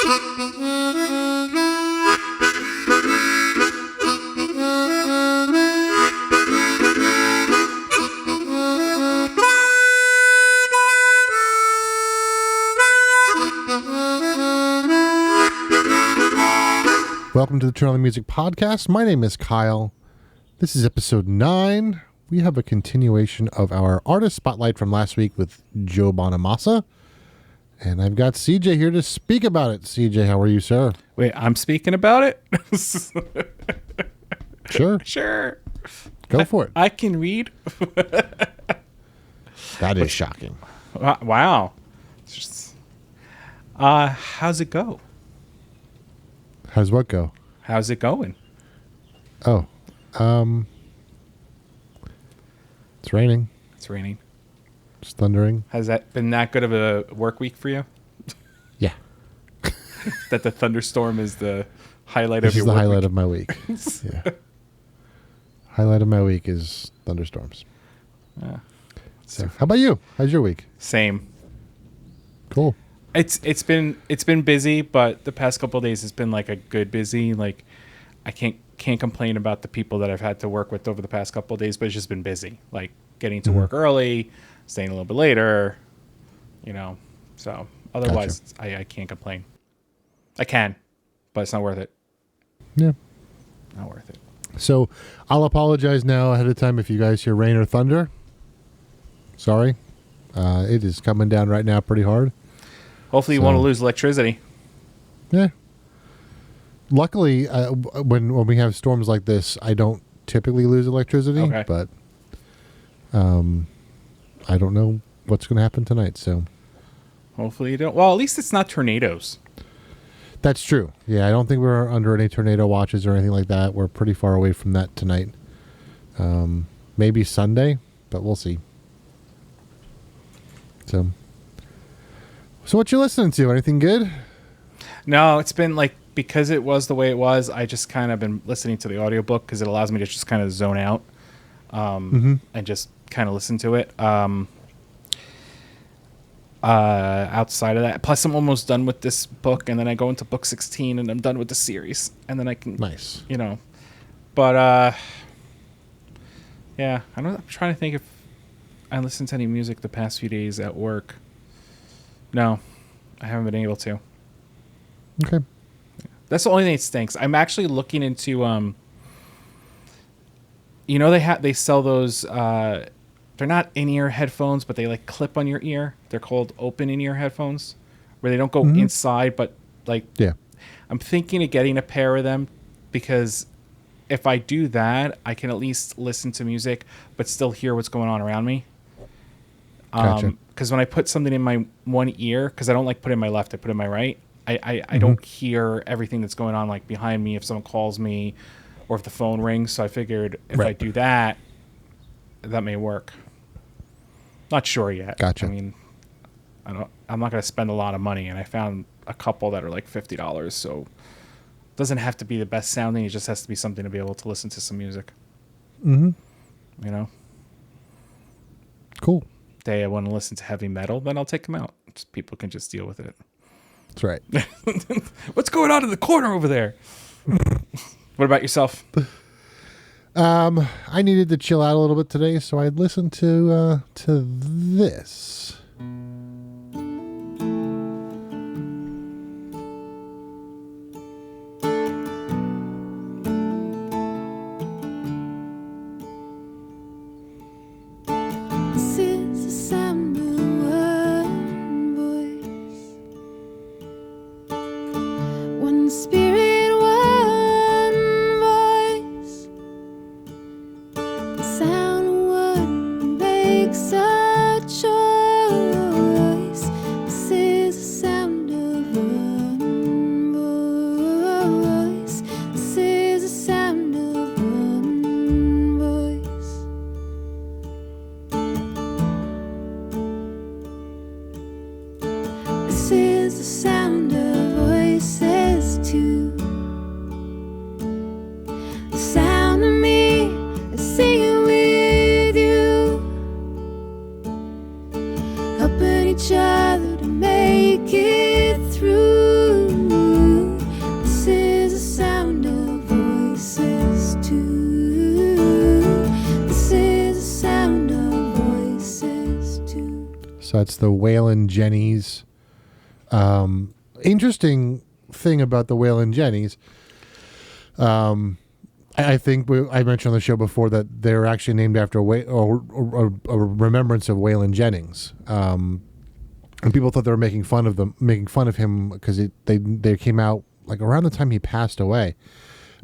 Welcome to the Turn on the Music podcast. My name is Kyle. This is episode 9. We have a continuation of our artist spotlight from last week with Joe Bonamassa. And I've got CJ here to speak about it. CJ, how are you, sir? Wait, I'm speaking about it? Sure. Sure. Go for it. I can read. That is shocking. Wow. It's just, how's it go? How's what go? How's it going? Oh, it's raining. It's raining. It's thundering. Has that been that good of a work week for you? Yeah. That the thunderstorm is the highlight This of your is the work highlight week? of my week. Yeah. Highlight of my week is thunderstorms. So, how about you? How's your week? Same. Cool. It's been busy, but the past couple of days has been like a good busy. Like I can't complain about the people that I've had to work with over the past couple of days, but it's just been busy. Like getting to work early, staying a little bit later, So otherwise, I can't complain. I can, but it's not worth it. Yeah. Not worth it. So I'll apologize now ahead of time if you guys hear rain or thunder. Sorry. It is coming down right now pretty hard. Hopefully you won't lose electricity. Yeah. Luckily, when we have storms like this, I don't typically lose electricity. Okay. But I don't know what's going to happen tonight. So Hopefully you don't. Well, at least it's not tornadoes. that's true. Yeah, I don't think we're under any tornado watches or anything like that. We're pretty far away from that tonight. Maybe Sunday, but we'll see. So what you listening to? Anything good? No, it's been like, because it was the way it was, I just kind of been listening to the audiobook because it allows me to just kind of zone out and just kind of listen to it. Outside of that, plus I'm almost done with this book, and then I go into book 16 and I'm done with the series, and then I can, Nice. But yeah, I'm trying to think if I listened to any music the past few days at work. No, I haven't been able to. Okay. That's the only thing that stinks. I'm actually looking into they sell those they're not in-ear headphones, but they like clip on your ear. They're called open in-ear headphones, where they don't go inside, but like, Yeah. I'm thinking of getting a pair of them, because if I do that, I can at least listen to music but still hear what's going on around me. Gotcha. Because when I put something in my one ear, because I don't like put it in my left, I put it in my right, I don't hear everything that's going on like behind me if someone calls me or if the phone rings. So I figured if I do that, that may work. Not sure yet. Gotcha. I mean, I'm not going to spend a lot of money, and I found a couple that are like $50. So it doesn't have to be the best sounding. It just has to be something to be able to listen to some music. Cool. Day I want to listen to heavy metal, then I'll take them out. Just, people can just deal with it. That's right. What's going on in the corner over there? What about yourself? I needed to chill out a little bit today, so I listened to this. This is the sound of one voice, one spirit, one voice, the sound of what makes a choice. It's the Wailin Jenny's. Interesting thing about the Wailin Jenny's. I think I mentioned on the show before that they're actually named after a remembrance of Waylon Jennings. And people thought they were making fun of him because they came out like around the time he passed away.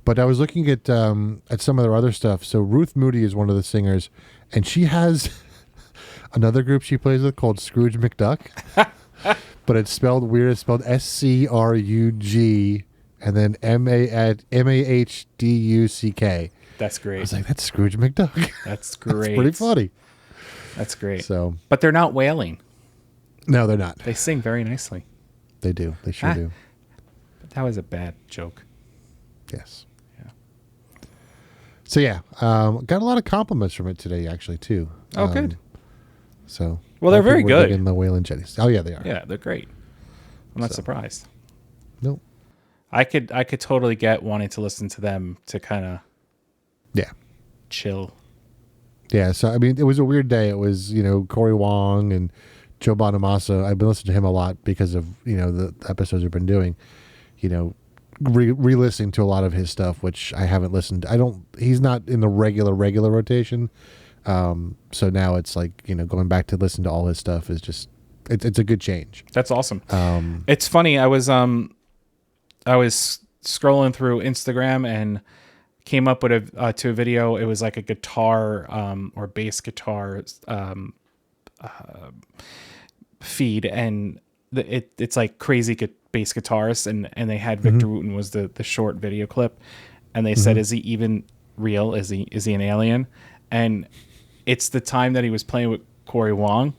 But I was looking at some of their other stuff. So Ruth Moody is one of the singers, and she has another group she plays with called Scrooge McDuck, but it's spelled weird. It's spelled SCRUG and then MAHDUCK. That's great. I was like, that's Scrooge McDuck. That's great. That's pretty funny. That's great. So, but they're not wailing. No, they're not. They sing very nicely. They do. They sure do. But that was a bad joke. Yes. Yeah. So yeah, got a lot of compliments from it today, actually, too. Oh, good. So, well, they're very good. In the Waylon Jenny's. Oh yeah, they are. Yeah, they're great. I'm not surprised. Nope. I could totally get wanting to listen to them to kind of chill. Yeah, so I mean, it was a weird day. It was, Corey Wong and Joe Bonamassa. I've been listening to him a lot because of, the episodes we've been doing, re-listening to a lot of his stuff, which I haven't listened to. He's not in the regular rotation. So now it's like, going back to listen to all his stuff is just, it's a good change. That's awesome. It's funny. I was scrolling through Instagram and came up with to a video. It was like a guitar or bass guitar feed, and it's like crazy bass guitarists, and they had Victor Wooten was the short video clip, and they said, is he even real? Is he an alien? And it's the time that he was playing with Corey Wong.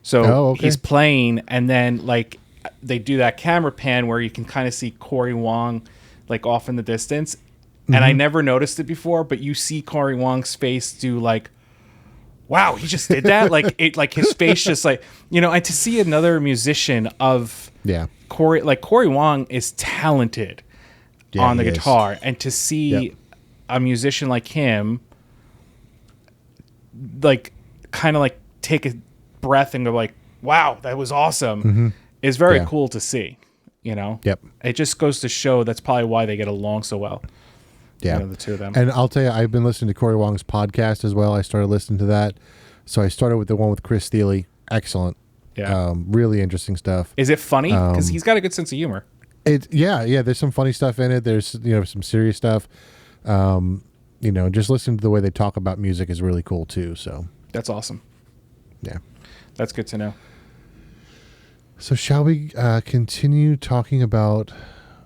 So he's playing, and then like they do that camera pan where you can kind of see Corey Wong like off in the distance. And I never noticed it before, but you see Corey Wong's face do like, wow, he just did that. Like his face just like, and to see another musician of Corey Wong is talented on the guitar. And to see a musician like him, like kind of like take a breath and go like, wow, that was awesome, is very cool to see, Yep. It just goes to show that's probably why they get along so well. Yeah, the two of them. And I'll tell you, I've been listening to Corey Wong's podcast as well. I started listening to that. So I started with the one with Chris Thiele. Excellent. Yeah. Really interesting stuff. Is it funny? Because he's got a good sense of humor. Yeah. There's some funny stuff in it. There's, some serious stuff. Just listening to the way they talk about music is really cool too. So that's awesome. Yeah. That's good to know. So shall we continue talking about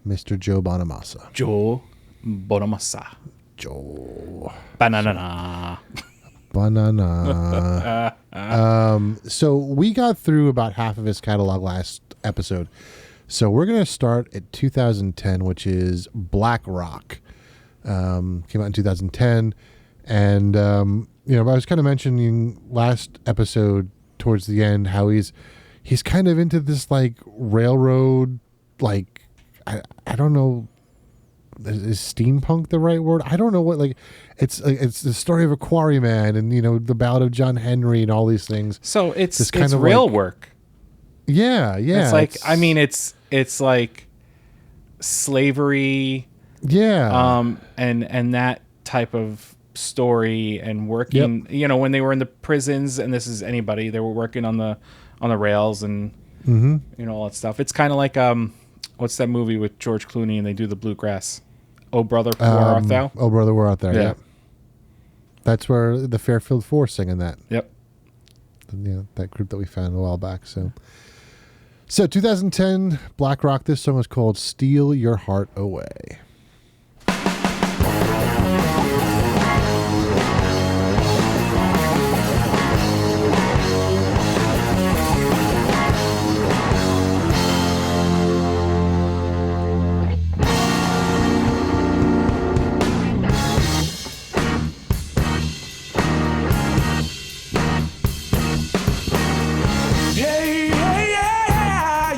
Mr. Joe Bonamassa? Joe Bonamassa. Joe. Banana. So we got through about half of his catalog last episode. So we're going to start at 2010, which is Black Rock. Came out in 2010. And, I was kind of mentioning last episode towards the end how he's kind of into this like railroad, like, I don't know. Is steampunk the right word? I don't know what, like, it's the story of a quarryman and, the Ballad of John Henry and all these things. So it's kind of rail work. Yeah. It's like, it's like slavery. Yeah. And that type of story and working, when they were in the prisons, and this is anybody, they were working on the rails and, all that stuff. It's kind of like, what's that movie with George Clooney and they do the bluegrass? Oh, Brother, Where Art Thou? Oh, Brother, Where Art Thou? Yeah. That's where the Fairfield Four singing that. Yep. That group that we found a while back. So 2010, Black Rock. This song is called Steal Your Heart Away.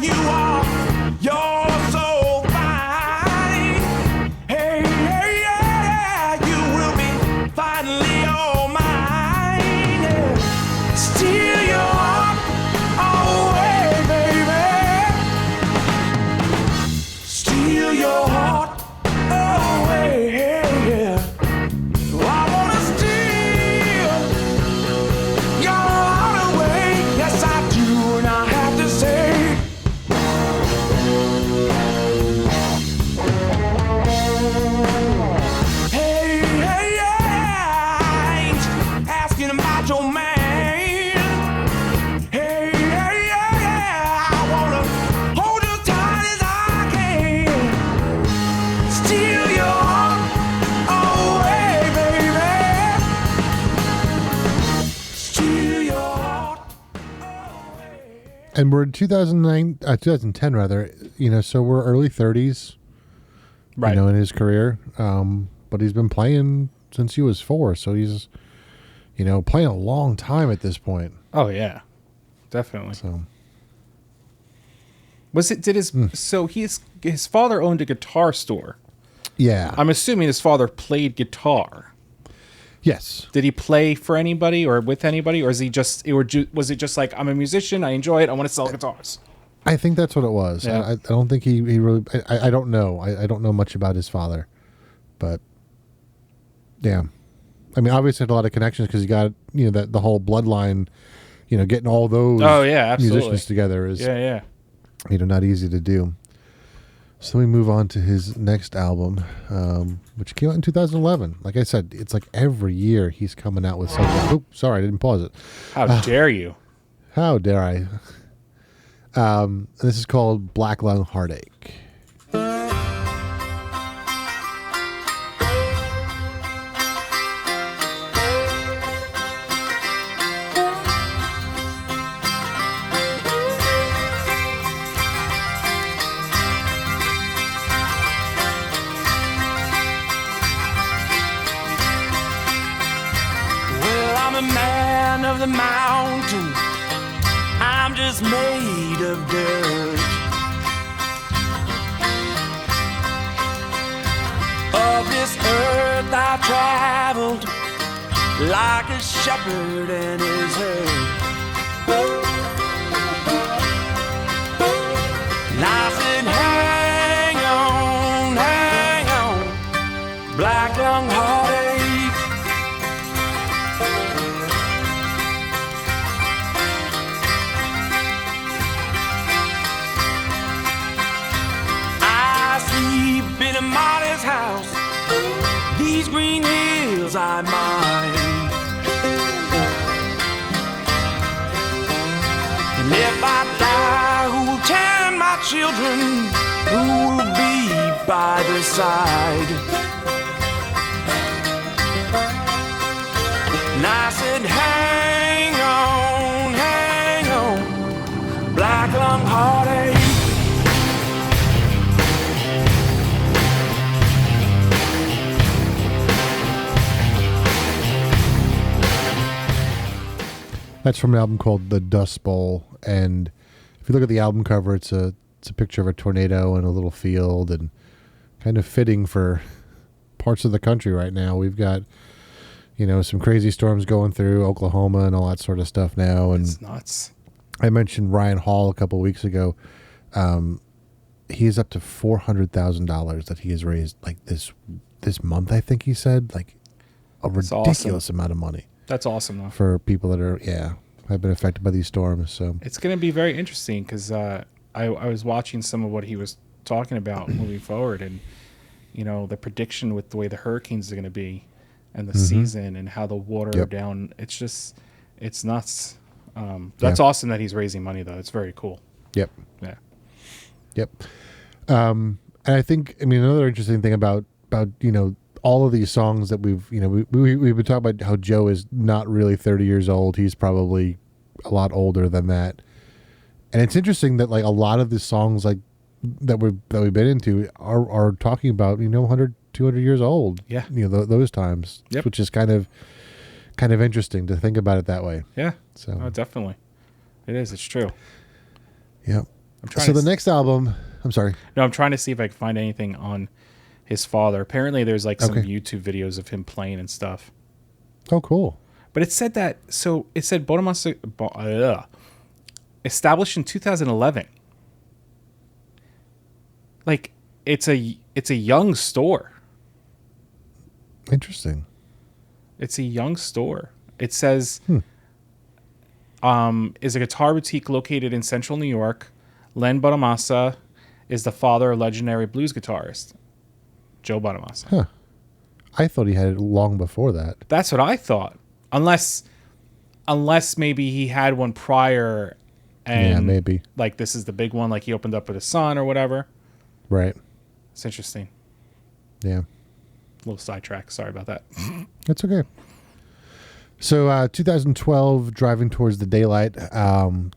You are, you're so fine. And we're in 2010 rather, so we're early 30s, Right. in his career. But he's been playing since he was 4, so he's, playing a long time at this point. Oh yeah, definitely. So So his father owned a guitar store. yeah, I'm assuming his father played guitar. yes, Did he play for anybody or with anybody, or was it just like, I'm a musician, I enjoy it, I want to sell guitars? I think that's what it was. Yeah. I don't think he really. I don't know. I don't know much about his father, but yeah, I mean, obviously had a lot of connections because he got the whole bloodline, getting all those Oh yeah, absolutely. musicians together is Yeah. not easy to do. So we move on to his next album, which came out in 2011. Like I said, it's like every year he's coming out with something. Oop, sorry, I didn't pause it. How dare you? How dare I? This is called Black Lung Heartache. Well, I'm a man of the mountain. I'm just made of dirt. Of this earth I traveled like a shepherd and his herd. And I said, hang on, black lung heartache. I sleep in a modest house. These green hills I mine. And if I die, who will tend my children? Who will be by the side? And I said, hang on, black lung heartache. That's from an album called The Dust Bowl, and if you look at the album cover, it's a picture of a tornado and a little field, and kind of fitting for parts of the country right now. We've got some crazy storms going through Oklahoma and all that sort of stuff now, and It's nuts. I mentioned Ryan Hall a couple of weeks ago. He is up to $400,000 that he has raised like this month. I think he said like a That's ridiculous awesome. amount of money That's awesome though. for people that are have been affected by these storms. So It's going to be very interesting because I was watching some of what he was talking about moving forward, and the prediction with the way the hurricanes are going to be and the season and how the water Yep. down. It's nuts. That's awesome that he's raising money though. It's very cool. yep. Yeah. Yep. And I think, another interesting thing about all of these songs that we've been talking about how Joe is not really 30 years old. He's probably a lot older than that. And it's interesting that like a lot of the songs like that we've been into are talking about, 100, 200 years old. Yeah. Those times, Yep. which is kind of interesting to think about it that way. Yeah. So, Oh, definitely. It is. It's true. yeah. I'm trying So to the next album, I'm sorry. No, I'm trying to see if I can find anything on his father. Apparently, there's like some Okay. YouTube videos of him playing and stuff. Oh, cool. But it said Bonamassa established in 2011. Like it's a young store. Interesting. It's a young store. It says is a guitar boutique located in central New York. Len Bonamassa is the father of legendary blues guitarist Joe Bonamassa. Huh. I thought he had it long before that. That's what I thought. Unless maybe he had one prior and Yeah, maybe. like this is the big one, like he opened up with his son or whatever. Right. It's interesting. Yeah. A little sidetrack. Sorry about that. That's okay. So 2012, Driving Towards the Daylight.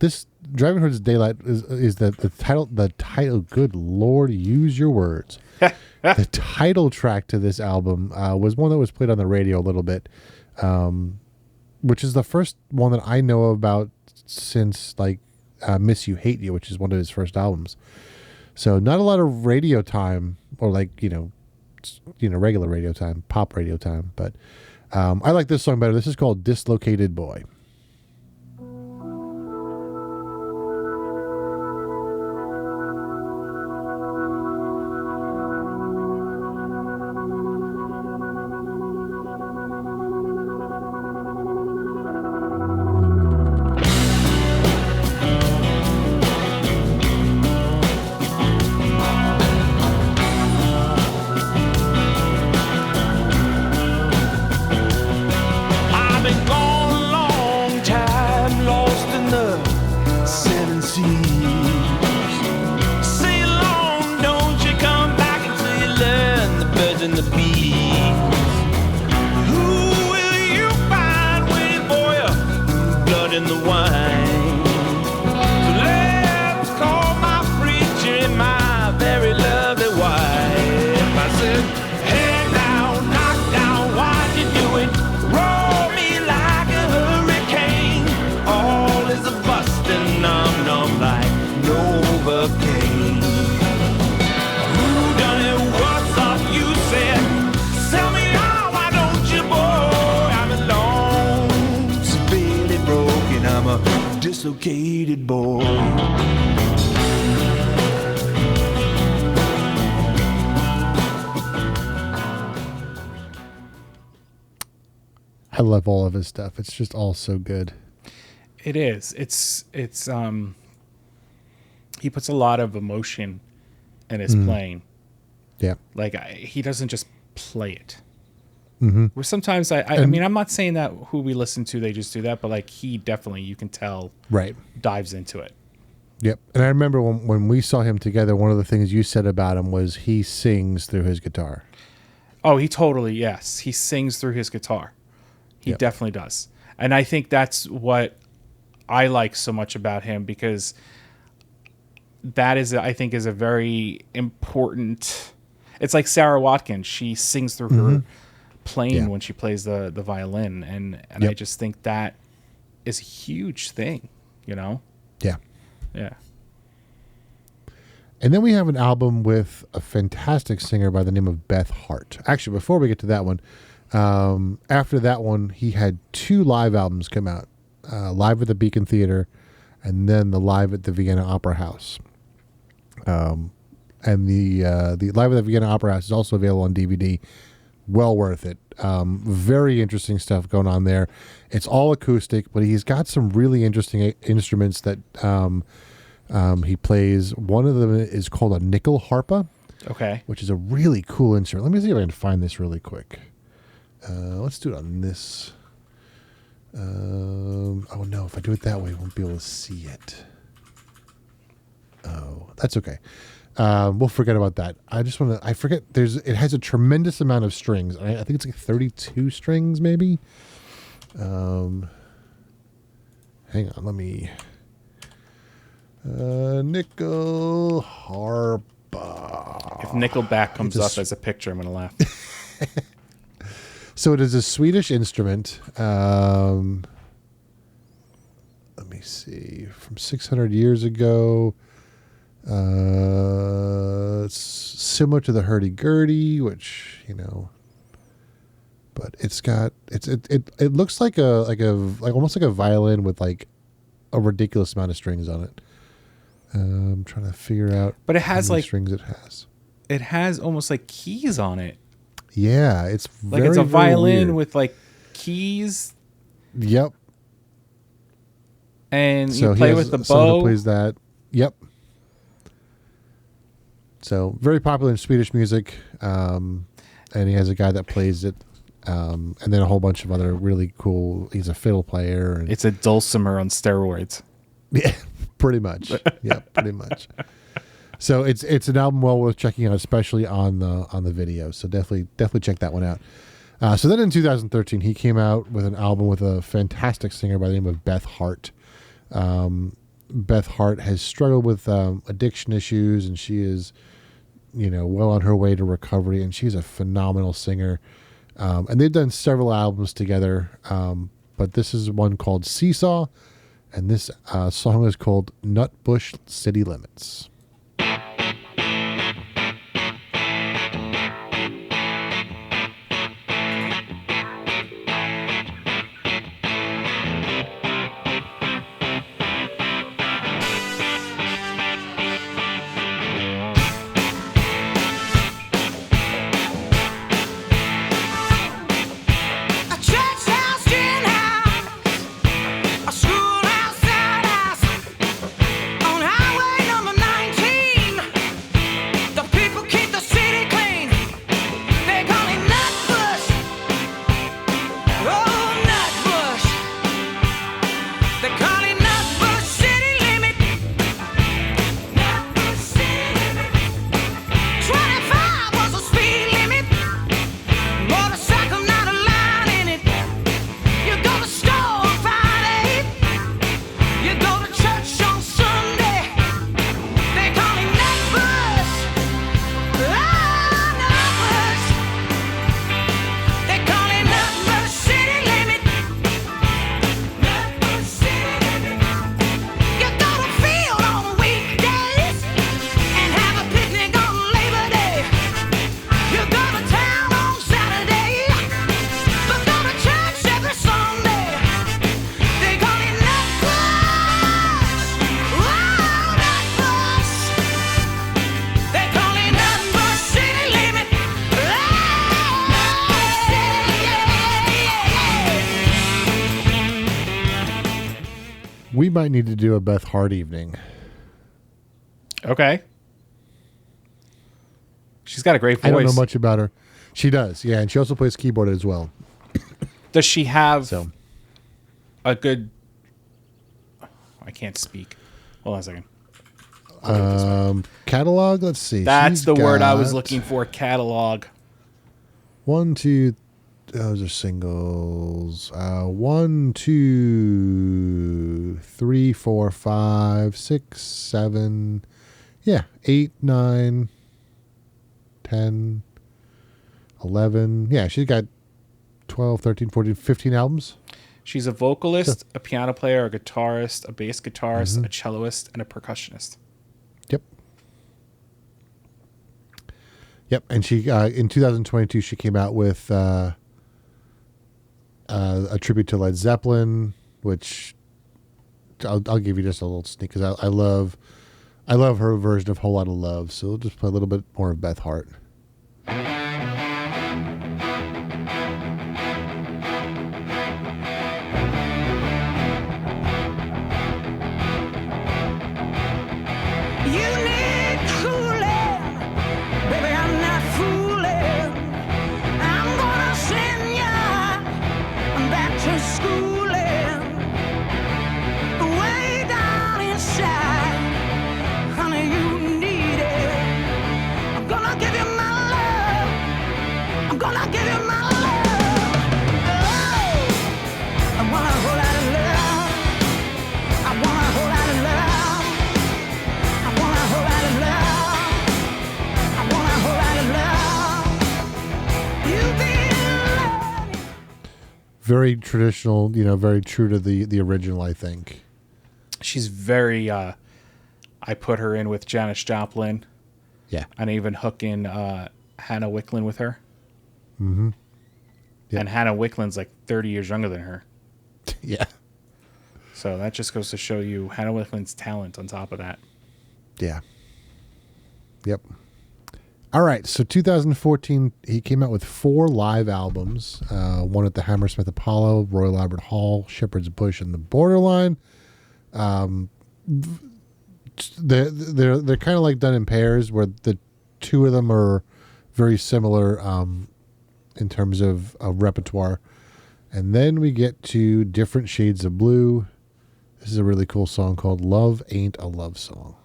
This Driving Towards Daylight is the title. The title. Good Lord, use your words. The title track to this album was one that was played on the radio a little bit, which is the first one that I know about since like Miss You Hate You, which is one of his first albums. So not a lot of radio time, or like regular radio time, pop radio time. But I like this song better. This is called "Dislocated Boy." I've been gone a long time, lost in the seven seas. Sail on, don't you come back until you learn the birds and the bees. Who will you find waiting for you? Blood in the wine. So let's call my preacher and my very lovely wife. I said, hey now, knock down, what you doing? Roll me like a hurricane. All is a bustin', numb like Novocaine. Who done it? What's up? You said, sell me out, why don't you, boy? I'm alone, severely broken. I'm a dislocated boy. I love all of his stuff. It's just all so good. It is. It's he puts a lot of emotion in his playing. Yeah. Like he doesn't just play it. Mm-hmm. Where sometimes I mean, I'm not saying that who we listen to, they just do that, but like he definitely, you can tell, Right. dives into it. Yep. And I remember when we saw him together, one of the things you said about him was he sings through his guitar. Oh, he totally, yes. He sings through his guitar. He Yep. definitely does. And I think that's what I like so much about him, because that is, I think, is a very important. It's like Sarah Watkins. She sings through her playing when she plays the violin, and I just think that is a huge thing, you know? Yeah. Yeah. And then we have an album with a fantastic singer by the name of Beth Hart. Actually, before we get to that one, after that one, he had 2 live albums come out, live at the Beacon Theater, and then the live at the Vienna Opera House. And the live at the Vienna Opera House is also available on DVD. Well worth it. Very interesting stuff going on there. It's all acoustic, but he's got some really interesting instruments that he plays. One of them is called a nickel harpa, Okay. which is a really cool instrument. Let me see if I can find this really quick. Let's do it on this. Oh no, if I do it that way, I won't be able to see it. Oh, that's okay. We'll forget about that. I forget it has a tremendous amount of strings. I think it's like 32 strings maybe. Hang on, let me nickel harpa. If Nickelback comes up as a picture, I'm going to laugh. So it is a Swedish instrument. Let me see. From 600 years ago. It's similar to the hurdy-gurdy, which, but it looks like almost like a violin with like a ridiculous amount of strings on it. I'm trying to figure out. But it has how many like strings it has. It has almost like keys on it. Yeah, it's Like very, it's a very violin weird. with like keys, Yep. and So you he play has with the someone who bow. plays that. Yep. So very popular in Swedish music, and he has a guy that plays it, and then a whole bunch of other really cool. He's a fiddle player. And It's a dulcimer on steroids. yeah, pretty much. Yeah, pretty much. So it's an album well worth checking out, especially on the video. So definitely check that one out. So then in 2013, he came out with an album with a fantastic singer by the name of Beth Hart. Beth Hart has struggled with addiction issues, and she is, well on her way to recovery, and she's a phenomenal singer. And they've done several albums together, but this is one called Seesaw, and this song is called Nutbush City Limits. We might need to do a Beth Hart evening. Okay. She's got a great voice. I don't know much about her. She does, yeah, and she also plays keyboard as well. Does she have a good... I can't speak. Hold on a second. Catalog, let's see. That's She's the word I got was looking for, catalog. 1, 2, those are singles. 1, 2, 3, 4, 5, 6, 7, 8, 9, 10, 11. Yeah, she's got 12, 13, 14, 15 albums. She's a vocalist, a piano player, a guitarist, a bass guitarist, a celloist, and a percussionist. Yep, and she in 2022 she came out with a tribute to Led Zeppelin, which I'll give you just a little sneak because I love her version of Whole Lotta Love. So we'll just play a little bit more of Beth Hart. Very traditional, very true to the original, I think. She's very, I put her in with Janis Joplin. Yeah. And I even hook in Hannah Wicklund with her. Mm-hmm. Yep. And Hannah Wickland's like 30 years younger than her. Yeah. So that just goes to show you Hannah Wickland's talent on top of that. Yeah. Yep. All right, so 2014, he came out with 4 live albums. One at the Hammersmith Apollo, Royal Albert Hall, Shepherd's Bush, and the Borderline. They're kind of like done in pairs, where the 2 of them are very similar in terms of repertoire. And then we get to Different Shades of Blue. This is a really cool song called Love Ain't a Love Song.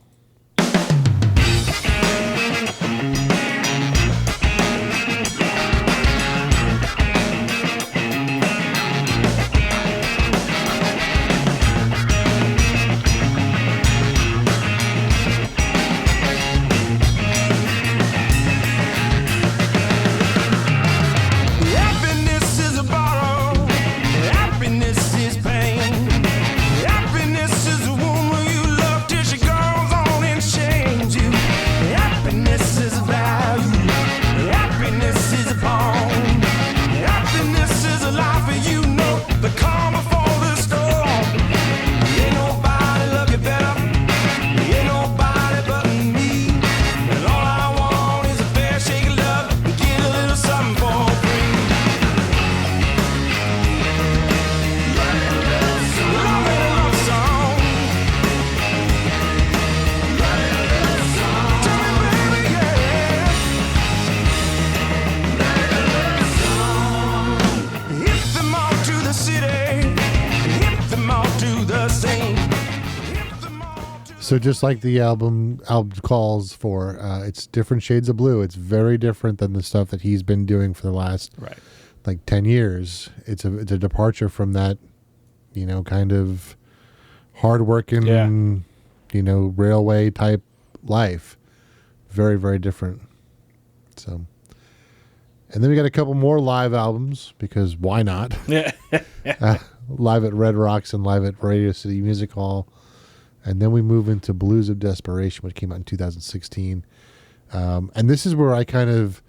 So just like the album calls for, it's different shades of blue. It's very different than the stuff that he's been doing for the last Right. like 10 years. It's a departure from that, kind of hardworking, railway type life. Very, very different. So, and then we got a couple more live albums because why not? Yeah. Live at Red Rocks and live at Radio City Music Hall. And then we move into Blues of Desperation, which came out in 2016. And this is where I kind of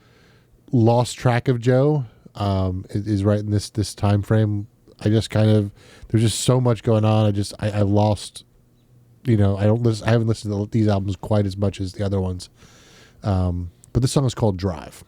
lost track of Joe. It is right in this time frame. I just there's just so much going on. I lost, I haven't listened to these albums quite as much as the other ones. But this song is called Drive.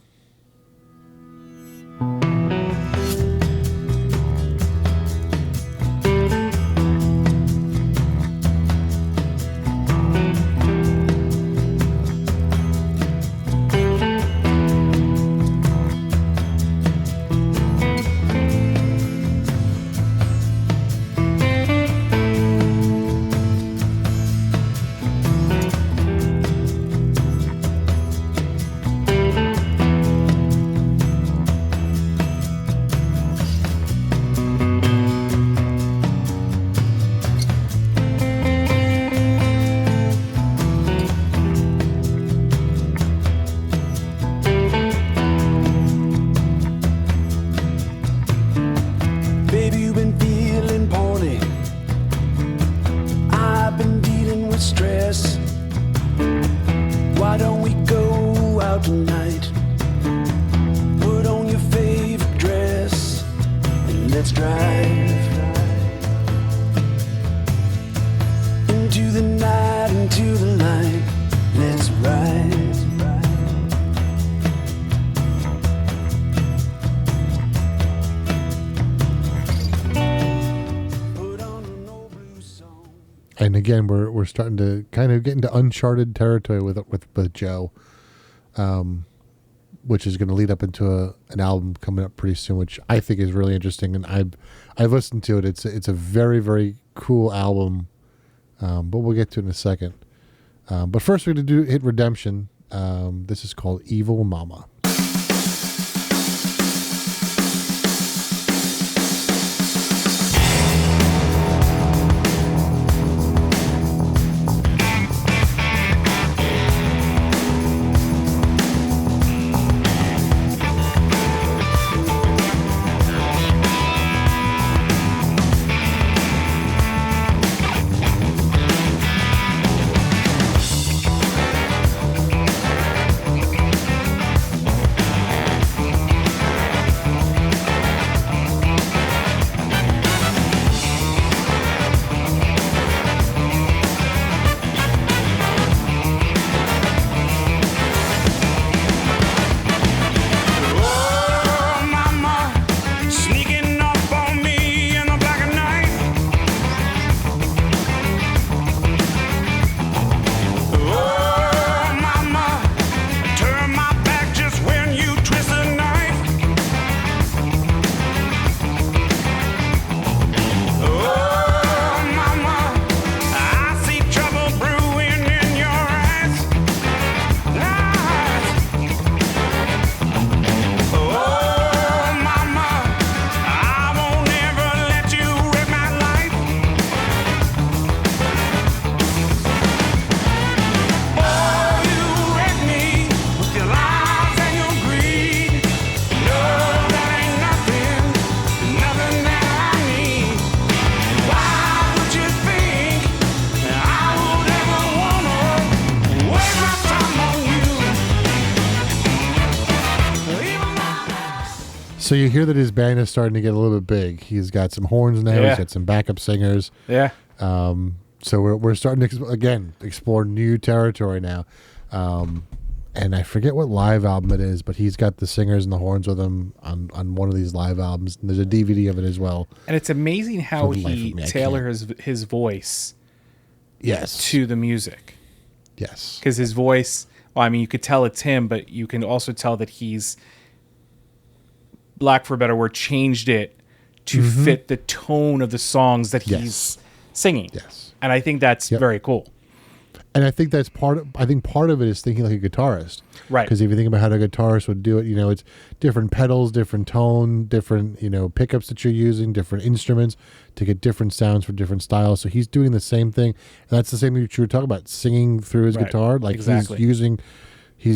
And again, we're starting to kind of get into uncharted territory with Joe, which is going to lead up into an album coming up pretty soon, which I think is really interesting. And I've listened to it. It's a very, very cool album, but we'll get to it in a second. But first, we're going to hit Redemption. This is called Evil Mama. So you hear that his band is starting to get a little bit big. He's got some horns now. Yeah. He's got some backup singers. Yeah. So we're starting to explore new territory now. And I forget what live album it is, but he's got the singers and the horns with him on one of these live albums. And there's a DVD of it as well. And it's amazing how For the life he of me, I tailors his voice Yes. to the music. Yes. Because his voice, well, I mean, you could tell it's him, but you can also tell that he's, lack for a better word, changed it to fit the tone of the songs that he's singing. Yes. And I think that's very cool. And I think that's part of it is thinking like a guitarist. Right. Because if you think about how a guitarist would do it, it's different pedals, different tone, different, pickups that you're using, different instruments to get different sounds for different styles. So he's doing the same thing. And that's the same thing that you were talking about, singing through his guitar. Like exactly. he's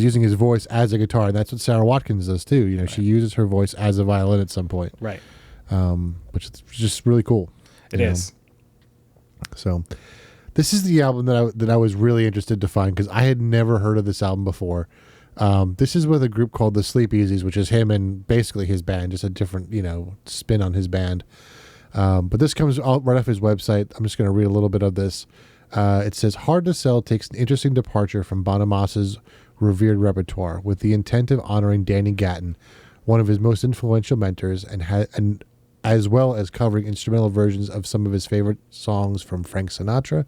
using his voice as a guitar. And that's what Sarah Watkins does too. She uses her voice as a violin at some point. Right. Which is just really cool. It is. So this is the album that I was really interested to find because I had never heard of this album before. This is with a group called the Sleep Easies, which is him and basically his band, just a different, spin on his band. But this comes right off his website. I'm just going to read a little bit of this. It says, Hard to Sell takes an interesting departure from Bonamassa's revered repertoire with the intent of honoring Danny Gatton, one of his most influential mentors, and as well as covering instrumental versions of some of his favorite songs from Frank Sinatra,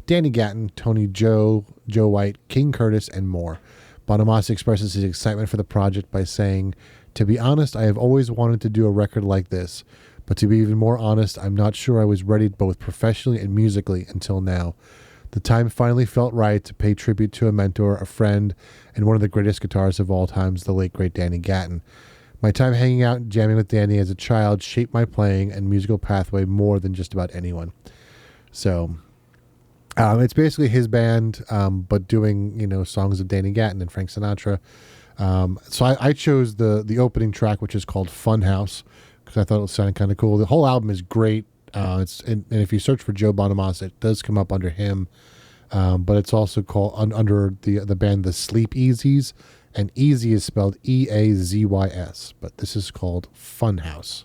Danny Gatton, Tony Joe, Joe White, King Curtis, and more. Bonamassa expresses his excitement for the project by saying, "To be honest, I have always wanted to do a record like this, but to be even more honest, I'm not sure I was ready both professionally and musically until now. The time finally felt right to pay tribute to a mentor, a friend, and one of the greatest guitarists of all times, the late, great Danny Gatton. My time hanging out and jamming with Danny as a child shaped my playing and musical pathway more than just about anyone." So it's basically his band, but doing, songs of Danny Gatton and Frank Sinatra. So I chose the opening track, which is called Funhouse, because I thought it sounded kind of cool. The whole album is great. And if you search for Joe Bonamassa, it does come up under him. But it's also called under the band The Sleep Easies. And easy is spelled Eazys, but this is called Funhouse.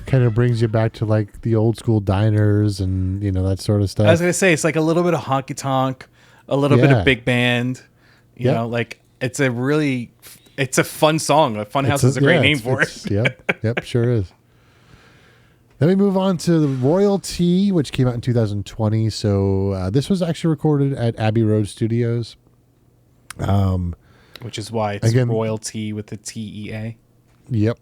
Kind of brings you back to like the old school diners and that sort of stuff. I was gonna say it's like a little bit of honky tonk, a little bit of big band. You know, like it's a fun song. Funhouse is a great name for it. Yep, sure is. Then we move on to the Royalty, which came out in 2020. So this was actually recorded at Abbey Road Studios. Which is why it's Royalty with the TEA. Yep.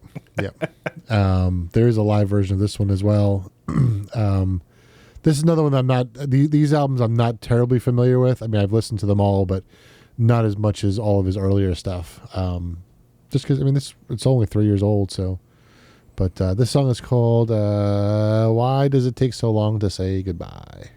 There is a live version of this one as well. This is another one these albums I'm not terribly familiar with. I mean, I've listened to them all, but not as much as all of his earlier stuff. Just because, it's only 3 years old, so. But this song is called Why Does It Take So Long to Say Goodbye?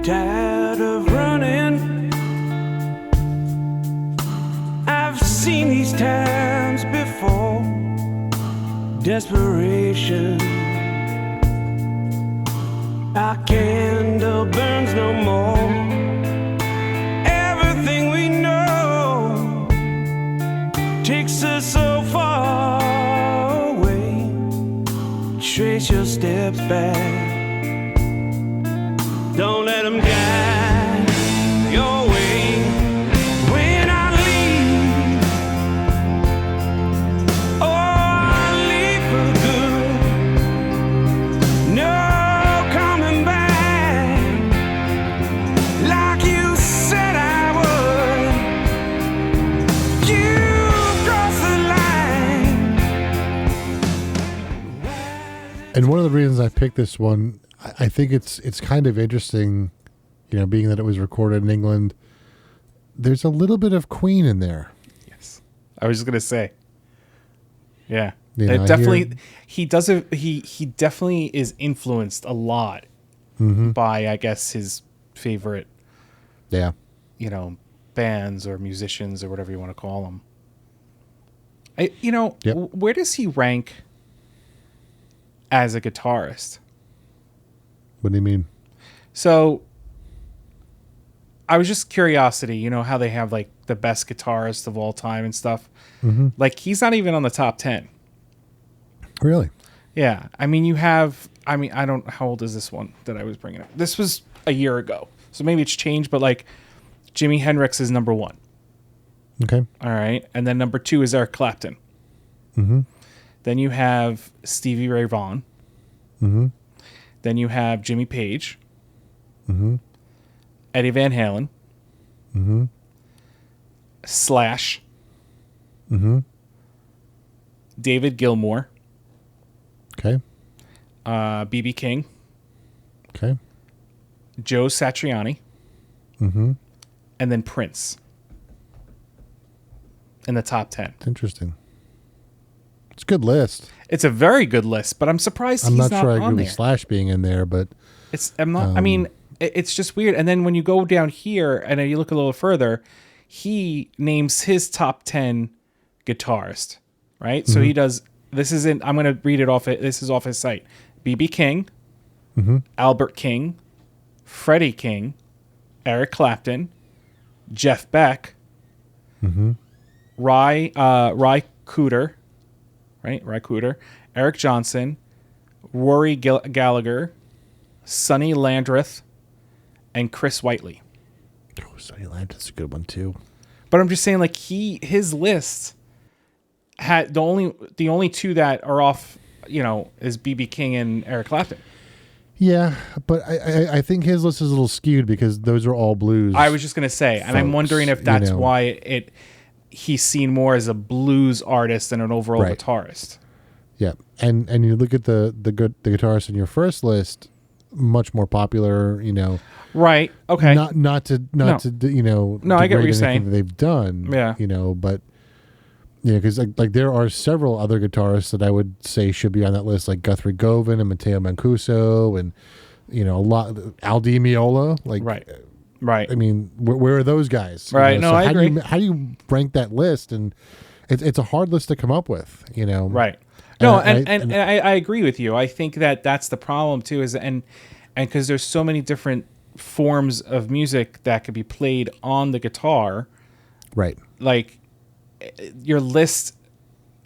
Tired of running, I've seen these times before. Desperation our candle burns no more. Everything we know takes us so far away. Trace your steps back. Don't let them guide your way. When I leave, oh, I leave for good. No coming back, like you said I would. You crossed the line. And one of the reasons I picked this one, I think it's kind of interesting, being that it was recorded in England. There's a little bit of Queen in there. Yes, I was just gonna say. Yeah, I definitely. hear- He does it. He definitely is influenced a lot by, I guess, his favorite, Yeah. bands or musicians or whatever you want to call them. Yep. Where does he rank as a guitarist? What do you mean? So I was just curiosity, how they have like the best guitarist of all time and stuff. Mm-hmm. Like he's not even on the top 10. Really? Yeah. I don't, how old is this one that I was bringing up? This was a year ago. So maybe it's changed, but like Jimi Hendrix is number 1. Okay. All right. And then number 2 is Eric Clapton. Mm-hmm. Then you have Stevie Ray Vaughan. Mm-hmm. Then you have Jimmy Page. Mm-hmm. Eddie Van Halen. Mm-hmm. Slash. Mm-hmm. David Gilmour. Okay. B.B. King. Okay. Joe Satriani. Mm-hmm. And then Prince. In the top 10. It's interesting. It's a good list. It's a very good list, but I'm surprised I'm he's not not sure I on agree there. with Slash being in there, but I'm not. I mean, it's just weird. And then when you go down here and then you look a little further, he names his top 10 guitarist, right? So he does. This isn't. I'm going to read it off. This is off his site. B.B. King, Albert King, Freddie King, Eric Clapton, Jeff Beck, Ry Cooder, right? Ry Cooder, Eric Johnson, Rory Gallagher, Sonny Landreth, and Chris Whiteley. oh, Sonny Landreth's a good one too. But I'm just saying, like his list had the only 2 that are off, is B.B. King and Eric Clapton. Yeah, but I think his list is a little skewed because those are all blues. I was just gonna say, and I'm folks, wondering if that's why he's seen more as a blues artist than an overall Right. guitarist. Yeah, and you look at the guitarists in your first list, much more popular. Right. Okay. Not to No, I get what you're degrade saying. anything that they've done. Yeah. But because like there are several other guitarists that I would say should be on that list, like Guthrie Govan and Matteo Mancuso, and a lot Al Di Meola. Like, Right. I mean, where are those guys? Right. No, I agree. How do you rank that list? And it's a hard list to come up with. Right. No, And and I agree with you. I think that's the problem too, is and because there's so many different forms of music that could be played on the guitar. Right. Like your list,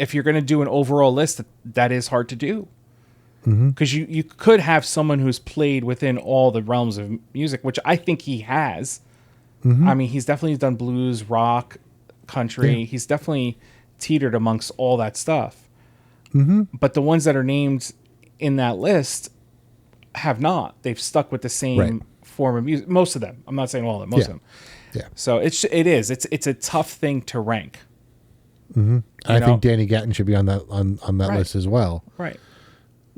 if you're going to do an overall list, that is hard to do. Because you could have someone who's played within all the realms of music, which I think he has. I mean, he's definitely done blues, rock, country. Yeah. He's definitely teetered amongst all that stuff. But the ones that are named in that list have not. They've stuck with the same Right. form of music. Most of them. I'm not saying all of them. Most of them. Yeah. So it's a tough thing to rank. I think Danny Gatton should be on that Right. list as well. Right.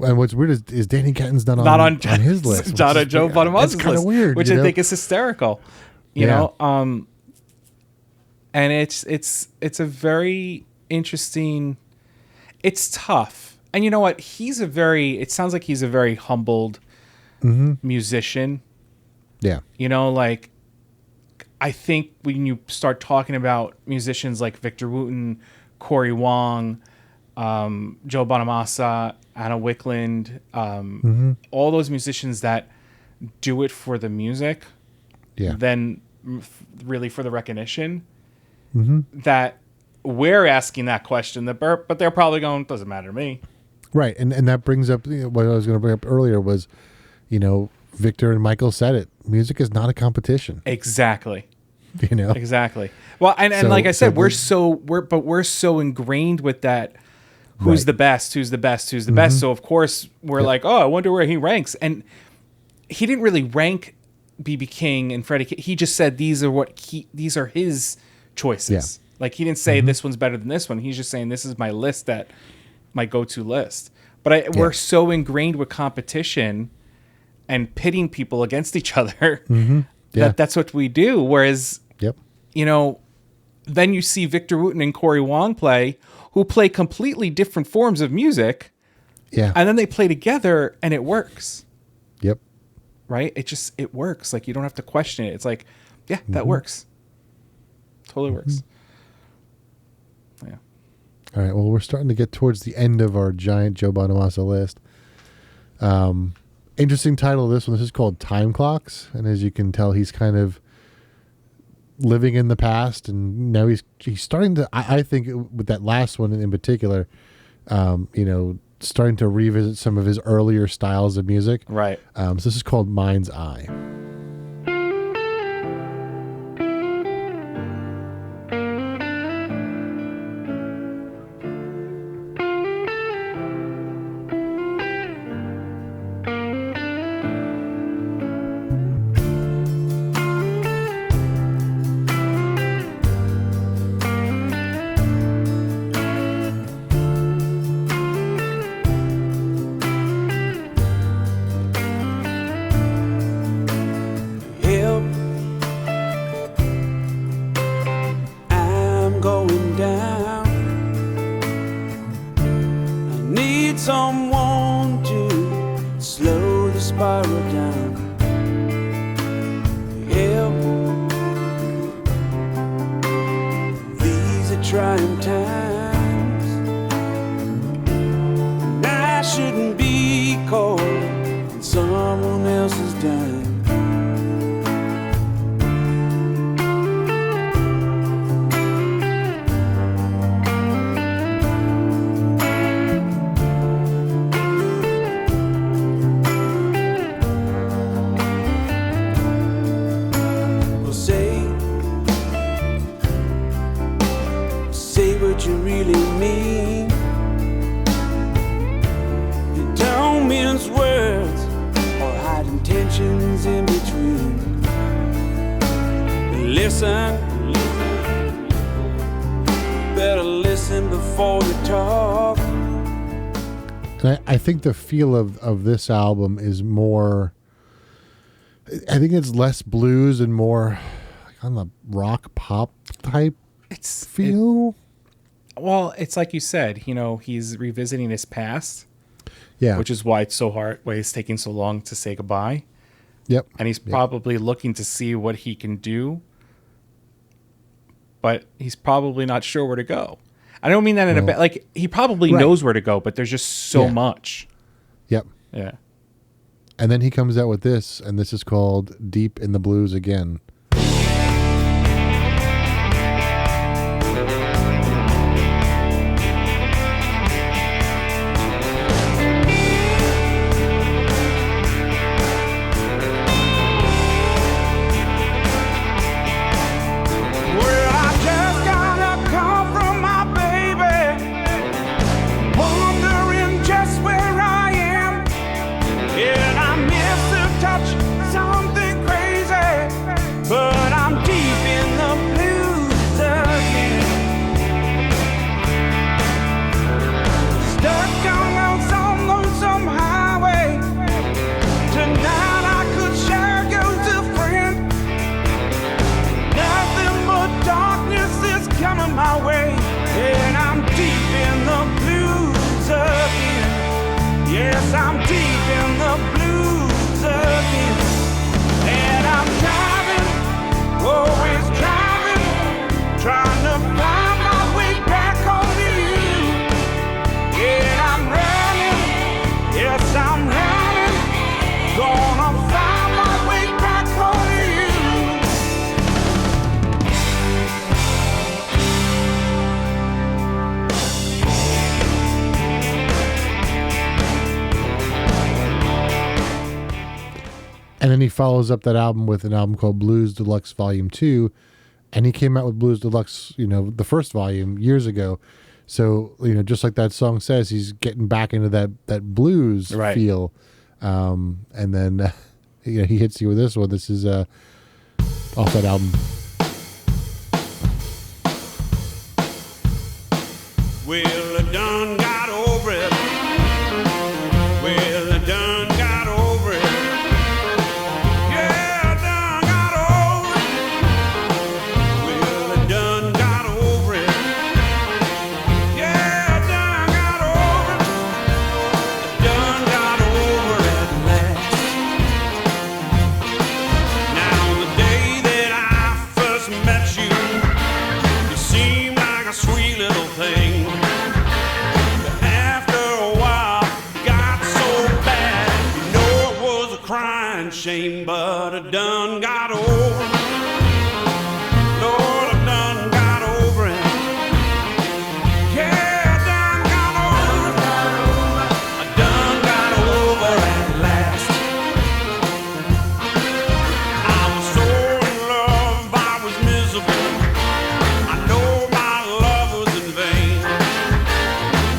And what's weird is Danny Gatton's not on his list. Not on Joe Bonamassa's That's kind of list, weird. which I think is hysterical. You know, and it's a very interesting. It's tough, and you know what? It sounds like he's a very humbled musician. Yeah. Like I think when you start talking about musicians like Victor Wooten, Corey Wong, Joe Bonamassa, Anna Wickland, all those musicians that do it for the music Yeah. than really for the recognition. That we're asking that question, but they're probably going, doesn't matter to me. Right. And that brings up what I was going to bring up earlier was, Victor and Michael said it. Music is not a competition. Exactly. Exactly. Well, and So- like I said, so we're so ingrained with that. Who's Right. the best? Who's the best? Who's the best? So of course we're like, oh, I wonder where he ranks. And he didn't really rank BB King and Freddie King. He just said these are his choices. Yeah. Like he didn't say this one's better than this one. He's just saying this is my list, my go-to list. But we're so ingrained with competition and pitting people against each other Yeah. that's what we do. Whereas, Yep. then you see Victor Wooten and Corey Wong who play completely different forms of music, Yeah. and then they play together and it works, Yep. right? It works. Like you don't have to question it. It's like, yeah, that works. Totally works. Yeah. All right. Well, we're starting to get towards the end of our giant Joe Bonamassa list. Interesting title of this one. This is called Time Clocks. And as you can tell, he's kind of living in the past. And now he's starting to, I think with that last one in particular, starting to revisit some of his earlier styles of music. Right. So this is called Mind's Eye. Help, I'm going down. I need someone to slow the spiral down. Help, these are trying times. And I shouldn't be caught on someone else's dime. Well, say what you really mean. You don't mince words or hide intentions in between. Listen, better listen before you talk. And I think the feel of this album is more, I think it's less blues and more like on the rock pop type feel. It's like you said, he's revisiting his past, Yeah. which is why it's so hard, why it's taking so long to say goodbye. Yep. And he's probably looking to see what he can do, but he's probably not sure where to go. I don't mean that in a bad, like he probably Right. knows where to go, but there's just so Yeah. much. Yep. Yeah. And then he comes out with this, and this is called Deep in the Blues Again. Well, I just got a call from my baby, wondering just where I am. And I miss her touch, something crazy. And then he follows up that album with an album called Blues Deluxe Volume 2. And he came out with Blues Deluxe, the first volume years ago. So, just like that song says, he's getting back into that blues feel. And then, he hits you with this one. This is off that album. Well, I done got over it. Well, I done got over it. Yeah, I done got over it. Well, I done got over it. Yeah, I done got over it. I done got over it at last. Now, the day that I first met you, you seemed like a sweet little thing. Shame, but I done got over it. Lord, I done got over it. Yeah, I done got over it. I done got over it at last. I was so in love, I was miserable. I know my love was in vain.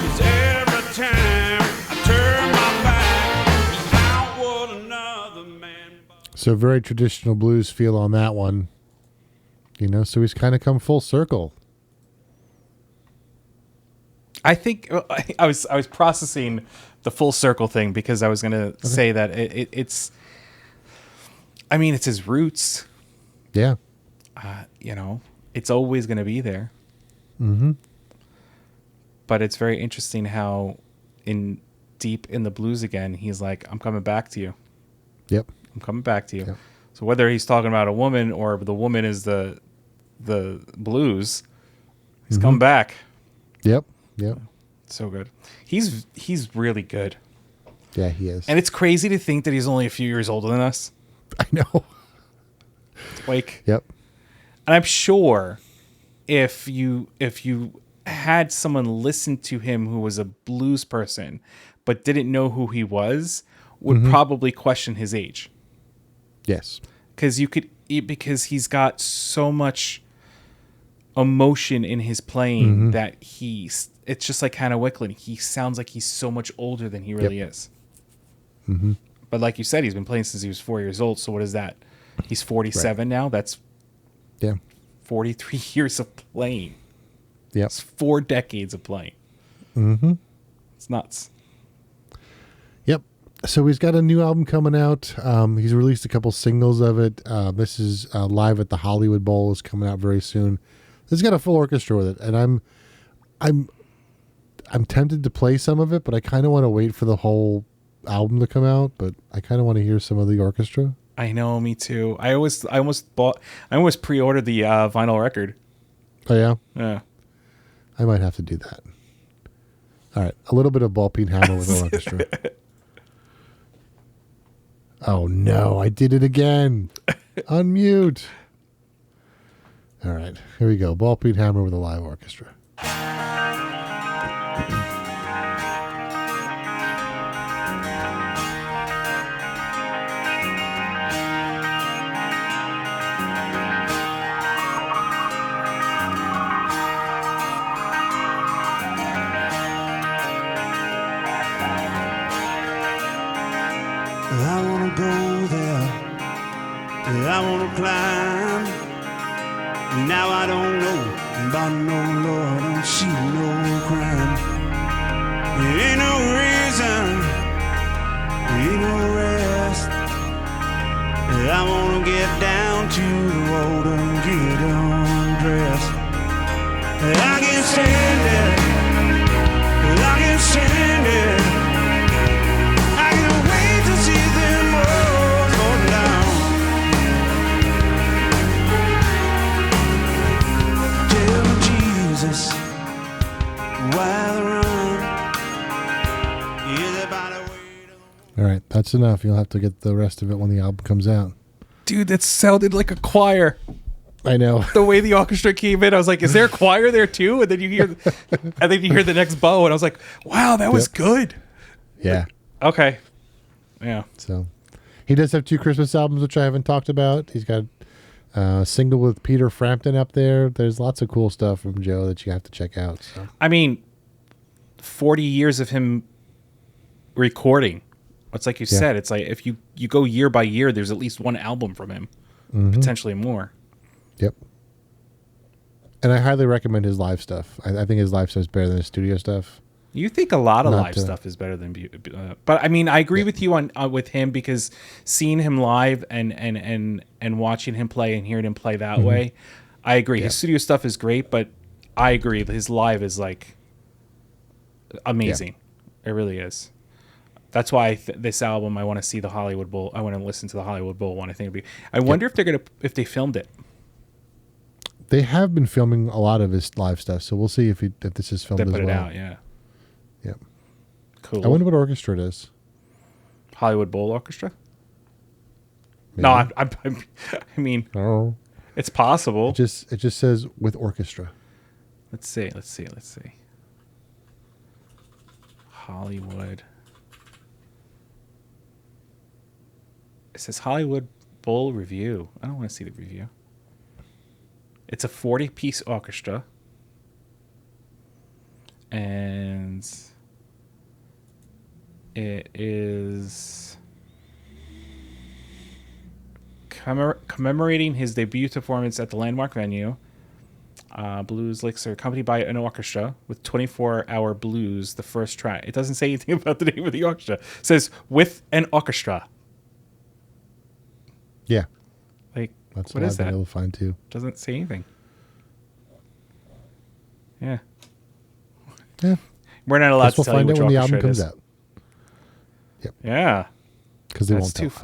'Cause every time I turned my back, out was another man. So very traditional blues feel on that one. So he's kind of come full circle. I think I was processing the full circle thing because I was going to say that it's his roots. Yeah. It's always going to be there. Mm-hmm. But it's very interesting how deep in the blues again, he's like, I'm coming back to you. Yep. I'm coming back to you. Yep. So whether he's talking about a woman or the woman is the blues, he's come back. Yep. So good. He's really good. Yeah, he is. And it's crazy to think that he's only a few years older than us. I know. Like, yep. And I'm sure if you had someone listen to him who was a blues person but didn't know who he was, would probably question his age. Yes. Because he's got so much emotion in his playing that it's just like Hannah Wicklund. He sounds like he's so much older than he really is. Mm-hmm. But like you said, he's been playing since he was 4 years old. So what is that? He's 47 now. That's 43 years of playing. Yep. It's 4 decades of playing. Mm-hmm. It's nuts. Yep. So he's got a new album coming out. He's released a couple singles of it. This is Live at the Hollywood Bowl is coming out very soon. This has got a full orchestra with it, and I'm tempted to play some of it, but I kind of want to wait for the whole album to come out. But I kind of want to hear some of the orchestra. I know, me too. I almost pre-ordered the vinyl record. Oh yeah, yeah. I might have to do that. All right, a little bit of Ball Peen Hammer with the orchestra. Oh no, I did it again. Unmute. All right, here we go. Ball Peen Hammer with a live orchestra. I wanna go there, I wanna climb. Now I don't know about no law, don't see no crime. Ain't no reason, ain't no rest. I wanna get down to the water and get undressed. I can stand it, I can stand it. All right, that's enough. You'll have to get the rest of it when the album comes out. Dude, that sounded like a choir. I know. The way the orchestra came in, I was like, "Is there a choir there too?" And then you hear the next bow, and I was like, "Wow, that was good." Yeah. Okay. Yeah. So, He does have 2 Christmas albums, which I haven't talked about. He's got a single with Peter Frampton up there. There's lots of cool stuff from Joe that you have to check out. So. I mean, 40 years of him recording. It's like you said. It's like if you go year by year, there's at least one album from him, potentially more. Yep. And I highly recommend his live stuff. I think his live stuff is better than his studio stuff. You think a lot of live stuff is better than, but I mean, I agree with you on with him because seeing him live and watching him play and hearing him play that way, I agree. Yeah. His studio stuff is great, but I agree his live is like amazing. It really is. That's why this album, I want to see the Hollywood Bowl. I want to listen to the Hollywood Bowl one. I think it'd be. I wonder if they filmed it. They have been filming a lot of his live stuff, so we'll see if this is filmed They as put well. it out, yeah. Yep. Cool. I wonder what orchestra it is. Hollywood Bowl Orchestra? Maybe. No, I mean, Oh. it's possible. It just says with orchestra. Let's see. Hollywood. It says Hollywood Bowl Review. I don't want to see the review. It's a 40-piece orchestra. And it is commemorating his debut performance at the landmark venue. Blues Licks are accompanied by an orchestra with 24-hour blues, the first track. It doesn't say anything about the name of the orchestra. It says with an orchestra. Yeah. Like, That's what what is I've been that? able to find too. Doesn't say anything. Yeah. Yeah. We're not allowed Guess to we'll tell you find which out when the orchestra album it comes is. out. Yeah. Because they That's won't too tell us.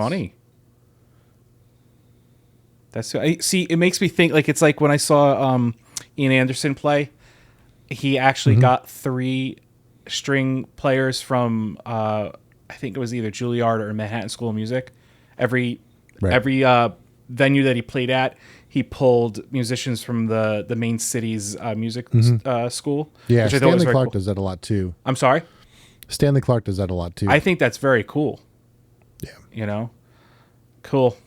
funny. See, it makes me think like it's like when I saw Ian Anderson play. He actually got 3 string players from I think it was either Juilliard or Manhattan School of Music. Every venue that he played at, he pulled musicians from the main city's music school. Yeah, which I thought was Stanley very Clark cool. does that a lot too. I'm sorry. Stanley Clark does that a lot too. I think that's very cool. Yeah. You know, cool.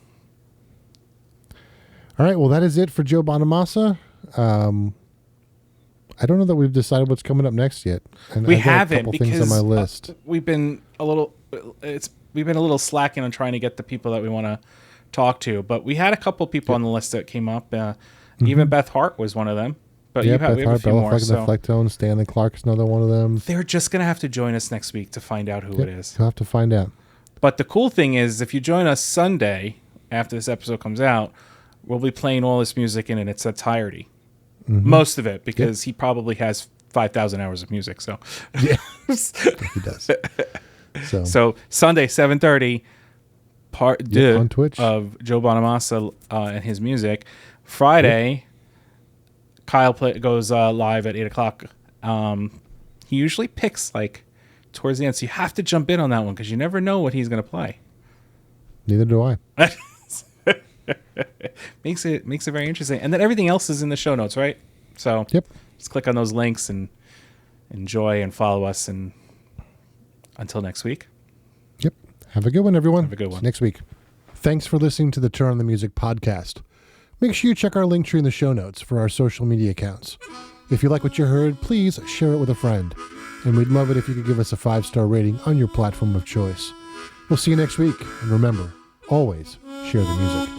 All right. Well, that is it for Joe Bonamassa. I don't know that we've decided what's coming up next yet. And We I've got a haven't couple because things on my list. we've been a little slacking on trying to get the people that we want to talk to. But we had a couple people on the list that came up. Even Beth Hart was one of them. But Yeah, we have Beth a Hart, few Bella more. Fleck, So the Flecktone, Stanley Clark's another one of them. they're just gonna have to join us next week to find out who it is. You'll have to find out. But the cool thing is, if you join us Sunday after this episode comes out, we'll be playing all this music in its entirety. Most of it, because he probably has 5,000 hours of music. So, Yeah, he does. So Sunday, 7:30, part deux on Twitch. of Joe Bonamassa and his music. Friday, Kyle goes live at 8 o'clock. He usually picks like towards the end, so you have to jump in on that one because you never know what he's going to play. Neither do I. makes it very interesting, and then everything else is in the show notes, right? So Yep. just click on those links and enjoy and follow us. And until next week. Yep. Have a good one, everyone. Have a good one. See you next week. Thanks for listening to the Turn on the Music podcast. Make sure you check our link tree in the show notes for our social media accounts. If you like what you heard, please share it with a friend. And we'd love it if you could give us a 5-star rating on your platform of choice. We'll see you next week. And remember, always share the music.